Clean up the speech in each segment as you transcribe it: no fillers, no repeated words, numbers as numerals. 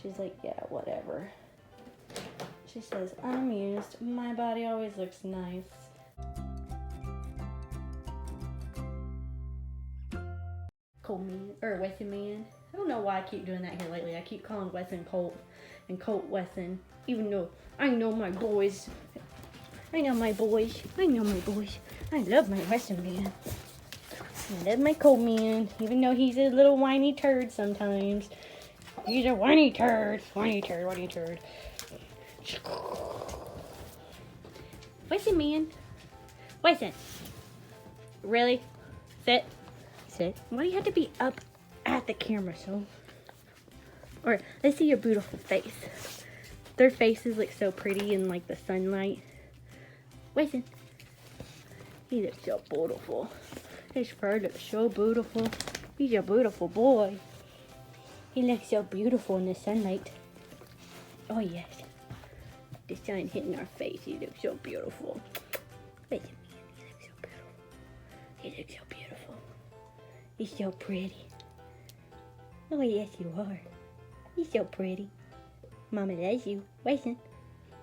She's like, yeah, whatever. She says, I'm used. My body always looks nice. Colt man, or Wesson man. I don't know why I keep doing that here lately. I keep calling Wesson Colt and Colt Wesson, even though I know my boys. I know my boys. I know my boys. I love my Wesson man. I love my Colt man, even though he's a little whiny turd sometimes. He's a whiny turd. Whiny turd, whiny turd. Wesson man. Wesson. Really? Sit. Sit. Why do you have to be up at the camera so? Or let's see your beautiful face. Their faces look so pretty in like the sunlight. Wesson. He looks so beautiful. His fur looks so beautiful. He's a beautiful boy. He looks so beautiful in the sunlight. Oh yes. The sun hitting our face. He looks so beautiful. Wesson, he looks so beautiful. He looks so beautiful. He's so pretty. Oh yes you are. He's so pretty. Mama loves you. Wesson.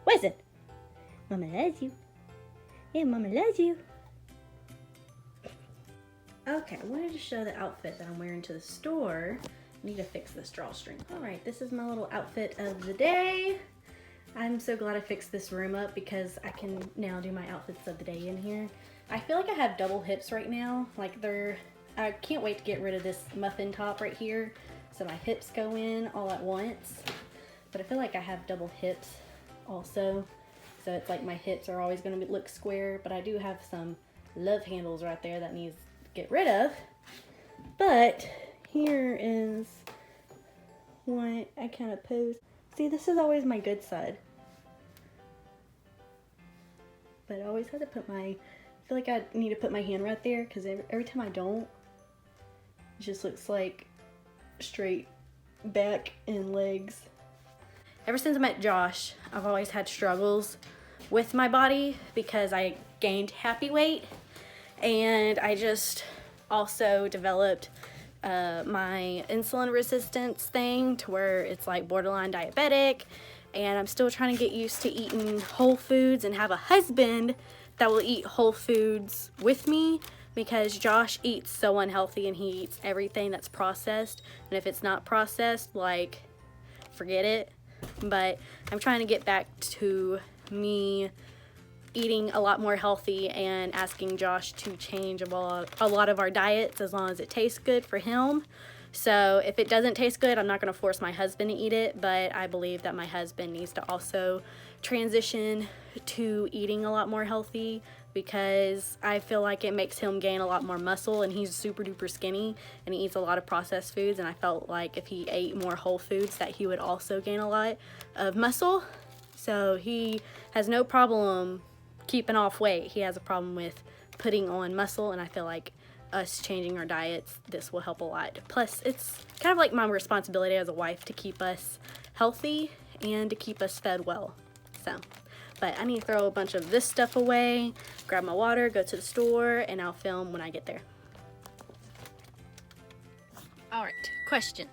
Wesson! Mama loves you. Yeah, Mama loves you. Okay, I wanted to show the outfit that I'm wearing to the store. I need to fix this drawstring. Alright, this is my little outfit of the day. I'm so glad I fixed this room up because I can now do my outfits of the day in here. I feel like I have double hips right now. Like I can't wait to get rid of this muffin top right here so my hips go in all at once. But I feel like I have double hips also. So it's like my hips are always going to look square, but I do have some love handles right there that needs to get rid of. But here is what I kind of pose. See, this is always my good side. But I always have to put I feel like I need to put my hand right there because every time I don't, it just looks like straight back and legs. Ever since I met Josh, I've always had struggles with my body because I gained happy weight, and I just also developed my insulin resistance thing to where it's like borderline diabetic, and I'm still trying to get used to eating whole foods and have a husband that will eat whole foods with me, because Josh eats so unhealthy and he eats everything that's processed, and if it's not processed, like, forget it. But I'm trying to get back to me eating a lot more healthy and asking Josh to change a lot of our diets as long as it tastes good for him. So if it doesn't taste good, I'm not going to force my husband to eat it, but I believe that my husband needs to also transition to eating a lot more healthy, because I feel like it makes him gain a lot more muscle, and he's super duper skinny and he eats a lot of processed foods, and I felt like if he ate more whole foods that he would also gain a lot of muscle. So he has no problem keeping off weight. He has a problem with putting on muscle, and I feel like us changing our diets, this will help a lot. Plus, it's kind of like my responsibility as a wife to keep us healthy and to keep us fed well. So, but I need to throw a bunch of this stuff away, grab my water, go to the store, and I'll film when I get there. Alright, question.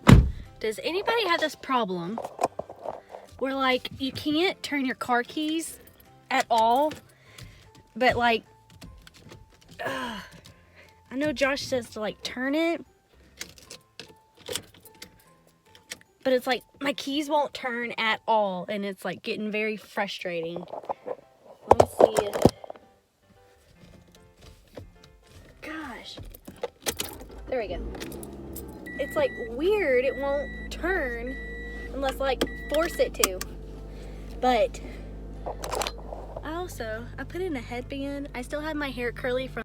Does anybody have this problem where, like, you can't turn your car keys at all, but, like, I know Josh says to, like, turn it, but it's like my keys won't turn at all, and it's like getting very frustrating. Let me see. Gosh. There we go. It's like weird. It won't turn unless like force it to. But I put in a headband. I still have my hair curly from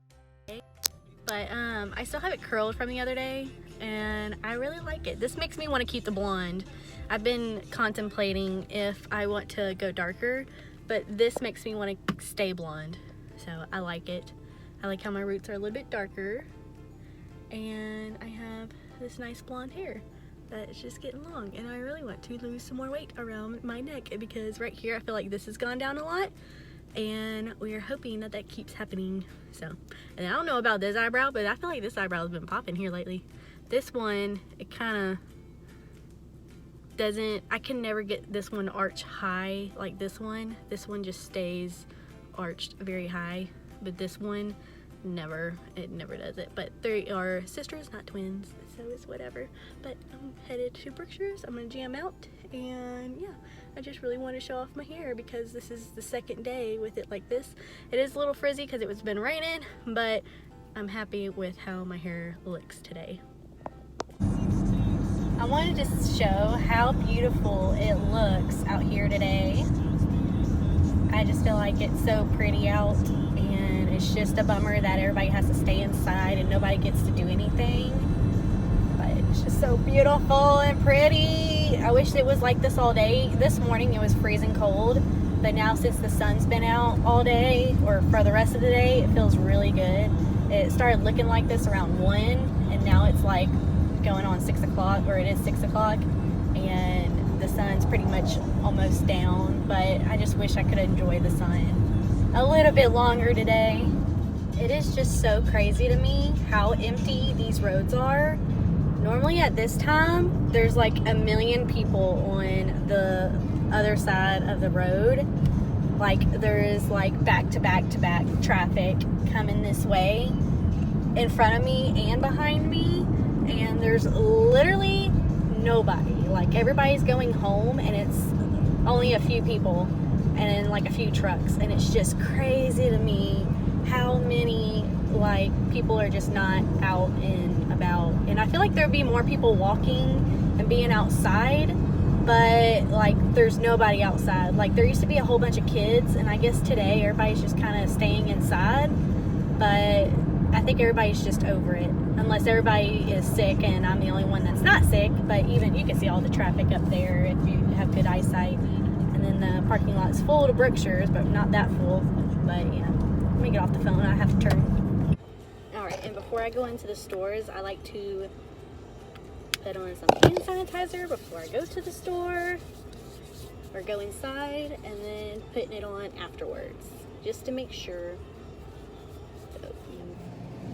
but I still have it curled from the other day, and I really like it. This makes me want to keep the blonde. I've been contemplating if I want to go darker, but this makes me want to stay blonde, so I like it. I like how my roots are a little bit darker, and I have this nice blonde hair that's just getting long, and I really want to lose some more weight around my neck, because right here I feel like this has gone down a lot, and we are hoping that that keeps happening. So, and I don't know about this eyebrow, but I feel like this eyebrow has been popping here lately. This one, it kind of, doesn't, I can never get this one arch high like this one. This one just stays arched very high, but this one never, it never does it. But they are sisters, not twins, so it's whatever. But I'm headed to Berkshire's. I'm gonna jam out, and yeah, I just really want to show off my hair because this is the second day with it like this. It is a little frizzy because it's been raining, but I'm happy with how my hair looks today. I wanted to show how beautiful it looks out here today. I just feel like it's so pretty out, and it's just a bummer that everybody has to stay inside and nobody gets to do anything. But it's just so beautiful and pretty. I wish it was like this all day. This morning it was freezing cold, but now since the sun's been out all day, or for the rest of the day, it feels really good. It started looking like this around 1, and now it's like going on 6 o'clock, or it is 6 o'clock, and the sun's pretty much almost down, but I just wish I could enjoy the sun a little bit longer today. It is just so crazy to me how empty these roads are. Normally at this time, there's like a million people on the other side of the road. Like there is like back to back to back traffic coming this way in front of me and behind me. And there's literally nobody. Like everybody's going home, and it's only a few people and then like a few trucks, and it's just crazy to me how many like people are just not out and about. And I feel like there'd be more people walking and being outside, but like there's nobody outside. Like there used to be a whole bunch of kids, and I guess today everybody's just kind of staying inside, but I think everybody's just over it, unless everybody is sick and I'm the only one that's not sick. But even you can see all the traffic up there if you have good eyesight. And then the parking lot's full to Berkshire's, but not that full. But yeah, let me get off the phone. I have to turn. Alright, and before I go into the stores, I like to put on some hand sanitizer before I go to the store or go inside, and then putting it on afterwards, just to make sure.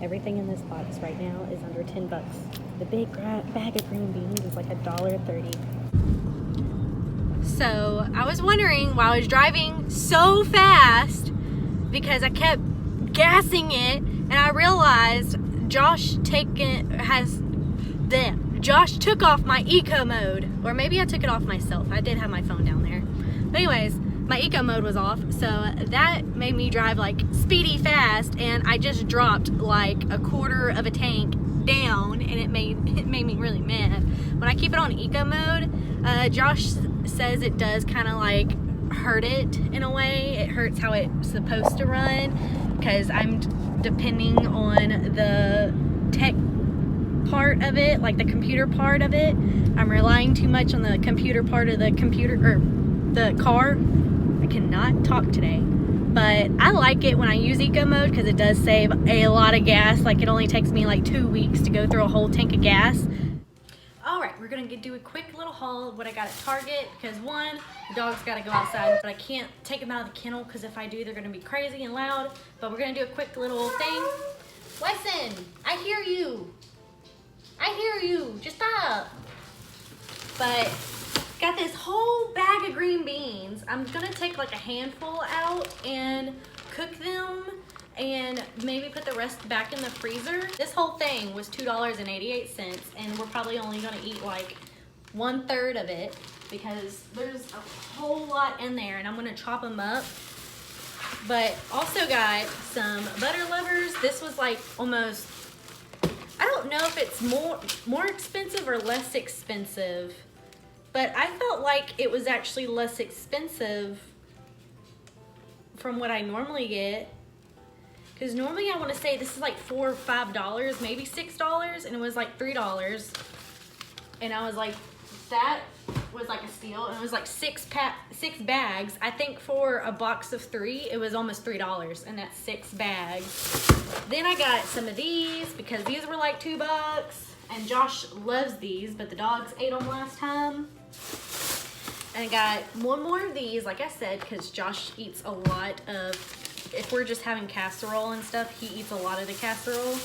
Everything in this box right now is under 10 bucks. The big bag of green beans is like $1.30. So I was wondering while I was driving so fast, because I kept gassing it, and I realized Josh took off my eco mode, or maybe I took it off myself. I did have my phone down there. But anyways, my eco mode was off, so that made me drive like speedy fast, and I just dropped like a quarter of a tank down, and it made me really mad. When I keep it on eco mode, Josh says it does kind of like hurt it in a way. It hurts how it's supposed to run, because I'm depending on the tech part of it, like the computer part of it. I'm relying too much on the computer part of the computer, or the car. I cannot talk today, but I like it when I use eco mode because it does save a lot of gas. Like it only takes me like 2 weeks to go through a whole tank of gas. Alright, we're gonna do a quick little haul of what I got at Target, because one, the dog's gotta go outside, but I can't take them out of the kennel because if I do, they're gonna be crazy and loud. But we're gonna do a quick little thing. Wesson, I hear you. I hear you. Just stop. But got this whole bag of green beans. I'm gonna take like a handful out and cook them, and maybe put the rest back in the freezer. This whole thing was $2.88, and we're probably only gonna eat like 1/3 of it because there's a whole lot in there, and I'm gonna chop them up. But also got some butter lovers. This was like almost, I don't know if it's more expensive or less expensive, but I felt like it was actually less expensive from what I normally get. Because normally I want to say this is like $4 or $5, maybe $6, and it was like $3. And I was like, that was like a steal. And it was like six bags. I think for a box of 3, it was almost $3, and that's 6 bags. Then I got some of these because these were like $2, and Josh loves these, but the dogs ate them last time. And I got one more of these, like I said, because Josh eats a lot of, if we're just having casserole and stuff, he eats a lot of the casserole.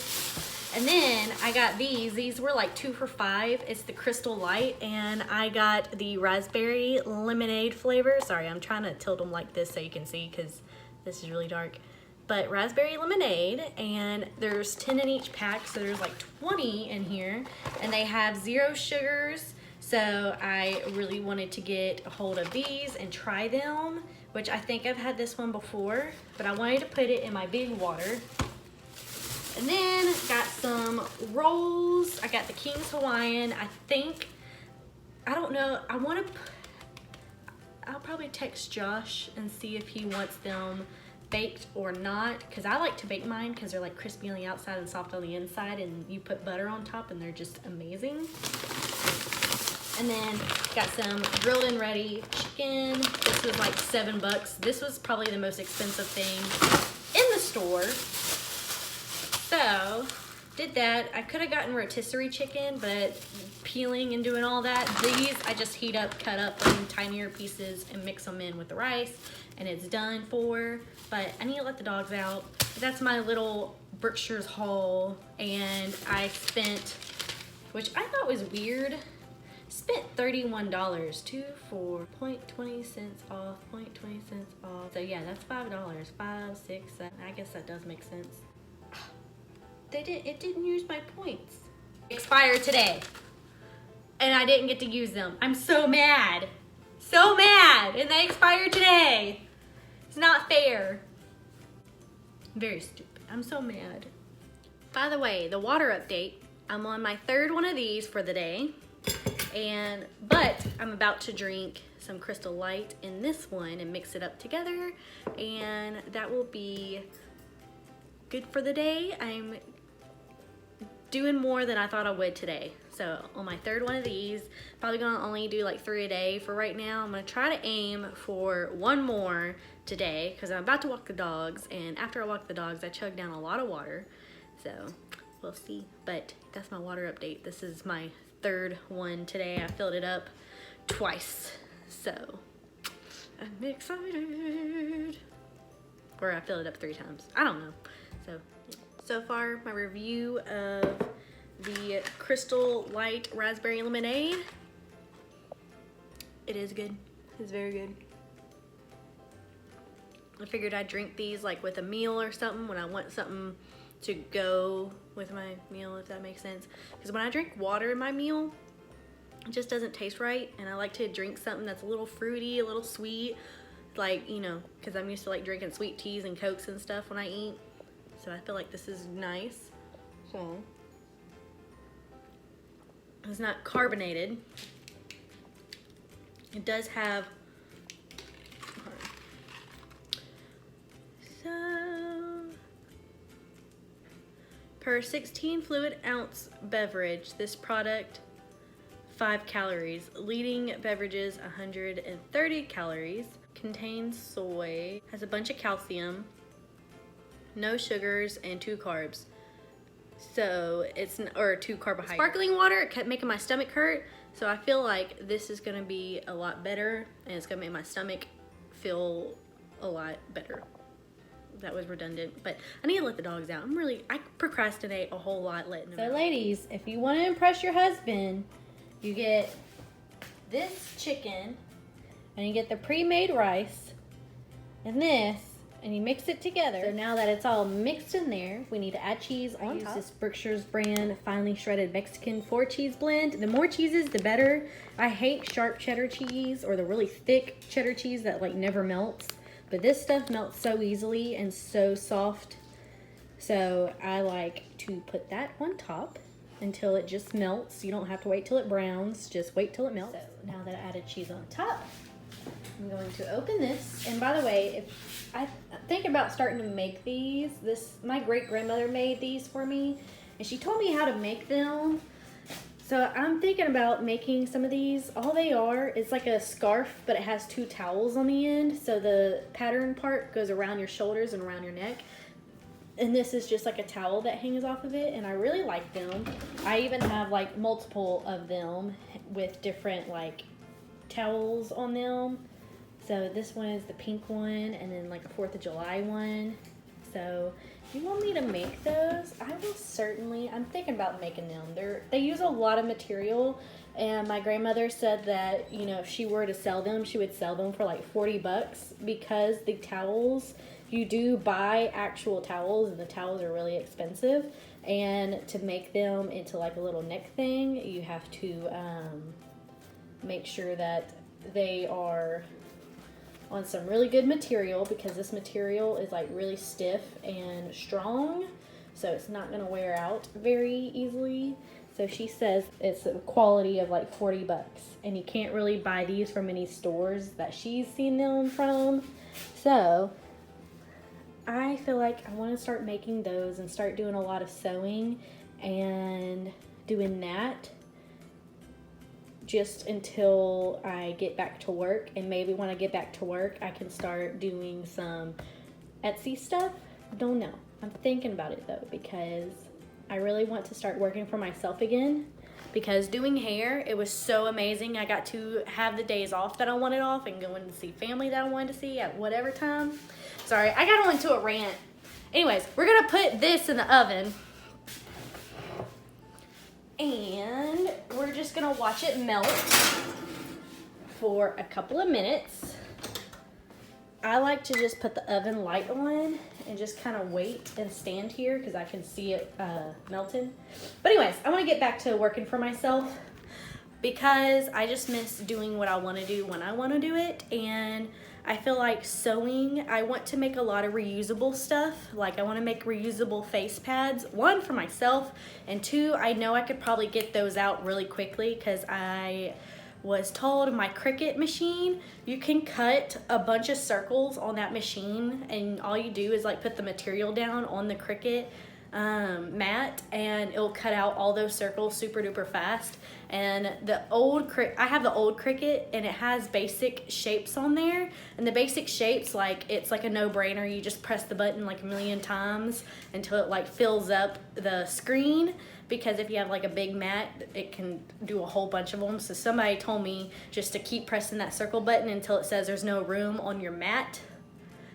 And then I got these. These were like 2 for $5. It's the Crystal Light, and I got the raspberry lemonade flavor. Sorry, I'm trying to tilt them like this so you can see because this is really dark. But raspberry lemonade, and there's 10 in each pack, so there's like 20 in here. And they have 0 sugars, so I really wanted to get a hold of these and try them, which I think I've had this one before, but I wanted to put it in my big water. And then got some rolls. I got the King's Hawaiian. I don't know, I'll probably text Josh and see if he wants them baked or not, because I like to bake mine because they're like crispy on the outside and soft on the inside, and you put butter on top and they're just amazing. And then got some grilled and ready chicken. This was like $7. This was probably the most expensive thing in the store. So, did that. I could have gotten rotisserie chicken, but peeling and doing all that, these I just heat up, cut up in tinier pieces, and mix them in with the rice, and it's done for. But I need to let the dogs out. That's my little Berkshire's haul, and I spent, which I thought was weird, spent $31, 2 for 0.20 cents off, 0.20 cents off. So yeah, that's $5, 5, 6, 7. I guess that does make sense. It didn't use my points. Expired today, and I didn't get to use them. I'm so mad, and they expired today. It's not fair. Very stupid. I'm so mad. By the way, the water update. I'm on my 3rd one of these for the day, but I'm about to drink some Crystal Light in this one and mix it up together, and that will be good for the day. I'm doing more than I thought I would today. So on my 3rd one of these, probably gonna only do like 3 a day for right now. I'm gonna try to aim for 1 more today because I'm about to walk the dogs, and after I walk the dogs I chug down a lot of water, so we'll see. But that's my water update. This is my 3rd one today. I filled it up twice, so I'm excited. Or I filled it up 3 times, I don't know. So far, my review of the Crystal Light Raspberry Lemonade. It is good. It's very good. I figured I'd drink these like with a meal or something when I want something to go with my meal, if that makes sense. Because when I drink water in my meal, it just doesn't taste right, and I like to drink something that's a little fruity, a little sweet, like, you know, because I'm used to like drinking sweet teas and Cokes and stuff when I eat. So I feel like this is nice. So it's not carbonated. It does have, so per 16 fluid ounce beverage, this product 5 calories. Leading beverages 130 calories. Contains soy. Has a bunch of calcium. No sugars, and 2 carbs. So it's, or 2 carbohydrates. Sparkling water, it kept making my stomach hurt. So I feel like this is gonna be a lot better, and it's gonna make my stomach feel a lot better. That was redundant, but I need to let the dogs out. I procrastinate a whole lot letting them out. So ladies, if you wanna impress your husband, you get this chicken, and you get the pre-made rice, and this, and you mix it together. So now that it's all mixed in there, we need to add cheese on top. I use this Berkshire's brand finely shredded Mexican 4-cheese blend. The more cheeses, the better. I hate sharp cheddar cheese or the really thick cheddar cheese that like never melts. But this stuff melts so easily and so soft. So I like to put that on top until it just melts. You don't have to wait till it browns, just wait till it melts. So now that I added cheese on top, I'm going to open this. And by the way, if I think about starting to make these, my great grandmother made these for me, and she told me how to make them. So I'm thinking about making some of these. All they are is like a scarf, but it has 2 towels on the end. So the pattern part goes around your shoulders and around your neck. And this is just like a towel that hangs off of it, and I really like them. I even have like multiple of them with different like towels on them. So this one is the pink one, and then like a 4th of July one. So if you want me to make those, I will certainly. I'm thinking about making them. They use a lot of material, and my grandmother said that, you know, if she were to sell them, she would sell them for like 40 bucks, because the towels, you do buy actual towels, and the towels are really expensive. And to make them into like a little neck thing, you have to make sure that they are on some really good material, because this material is like really stiff and strong, so it's not going to wear out very easily. So she says it's a quality of like 40 bucks, and you can't really buy these from any stores that she's seen them from. So I feel like I want to start making those and start doing a lot of sewing and doing that just until I get back to work. And maybe when I get back to work, I can start doing some Etsy stuff. Don't know. I'm thinking about it though, because I really want to start working for myself again. Because doing hair, it was so amazing. I got to have the days off that I wanted off and going to see family that I wanted to see at whatever time. Sorry, I got on into a rant. Anyways, we're gonna put this in the oven. And we're just gonna watch it melt for a couple of minutes. I like to just put the oven light on and just kind of wait and stand here because I can see it melting. But anyways, I want to get back to working for myself because I just miss doing what I want to do when I want to do it. And I feel like sewing, I want to make a lot of reusable stuff. Like I want to make reusable face pads, one for myself, and two, I know I could probably get those out really quickly because I was told my Cricut machine, you can cut a bunch of circles on that machine, and all you do is like put the material down on the Cricut mat, and it'll cut out all those circles super duper fast. And I have the old Cricut, and it has basic shapes on there, and the basic shapes, like it's like a no-brainer. You just press the button like a million times until it like fills up the screen, because if you have like a big mat, it can do a whole bunch of them. So somebody told me just to keep pressing that circle button until it says there's no room on your mat.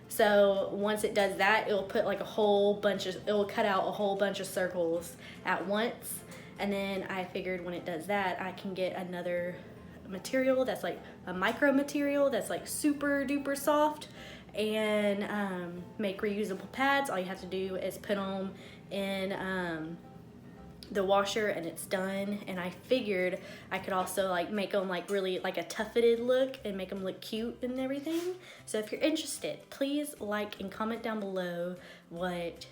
So once it does that, it'll put like it'll cut out a whole bunch of circles at once. And then I figured when it does that, I can get another material that's like a micro material that's like super duper soft, and make reusable pads. All you have to do is put them in the washer and it's done. And I figured I could also like make them like really like a tufted look and make them look cute and everything. So if you're interested, please like and comment down below what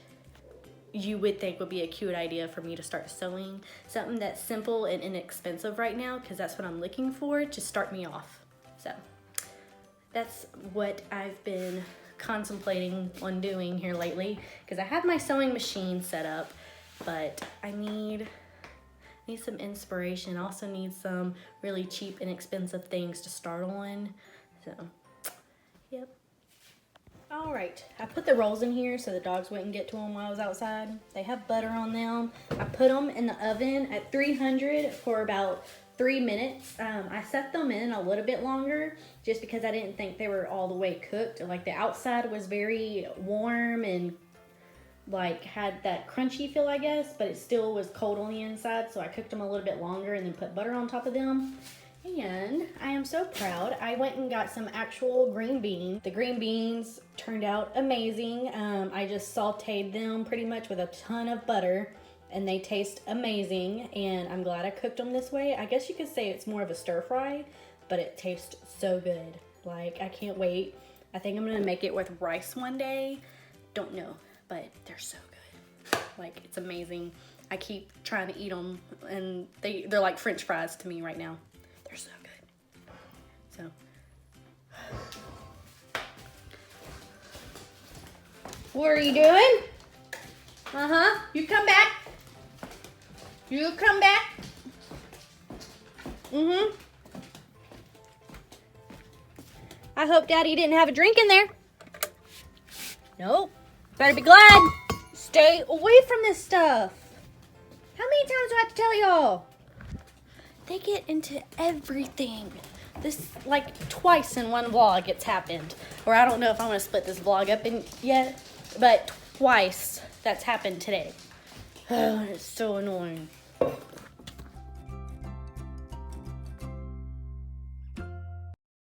you would think would be a cute idea for me to start sewing. Something that's simple and inexpensive right now, because that's what I'm looking for to start me off. So that's what I've been contemplating on doing here lately, because I have my sewing machine set up, but I need some inspiration. I also need some really cheap, inexpensive things to start on. So, yep. All right, I put the rolls in here so the dogs wouldn't get to them while I was outside. They have butter on them. I put them in the oven at 300 for about 3 minutes. I set them in a little bit longer just because I didn't think they were all the way cooked. Like the outside was very warm and like had that crunchy feel, I guess, but it still was cold on the inside. So I cooked them a little bit longer and then put butter on top of them. And I am so proud. I went and got some actual green beans. The green beans turned out amazing. I just sauteed them pretty much with a ton of butter, and they taste amazing. And I'm glad I cooked them this way. I guess you could say it's more of a stir fry, but it tastes so good. Like, I can't wait. I think I'm gonna make it with rice one day. Don't know, but they're so good. Like, it's amazing. I keep trying to eat them, and they're like French fries to me right now. They're so good. So, what are you doing? You come back. You come back. I hope Daddy didn't have a drink in there. Nope. Better be glad. Stay away from this stuff. How many times do I have to tell y'all? They get into everything. This, like, twice in one vlog it's happened. Or I don't know if I want to split this vlog up in yet, but twice that's happened today. Oh, it's so annoying.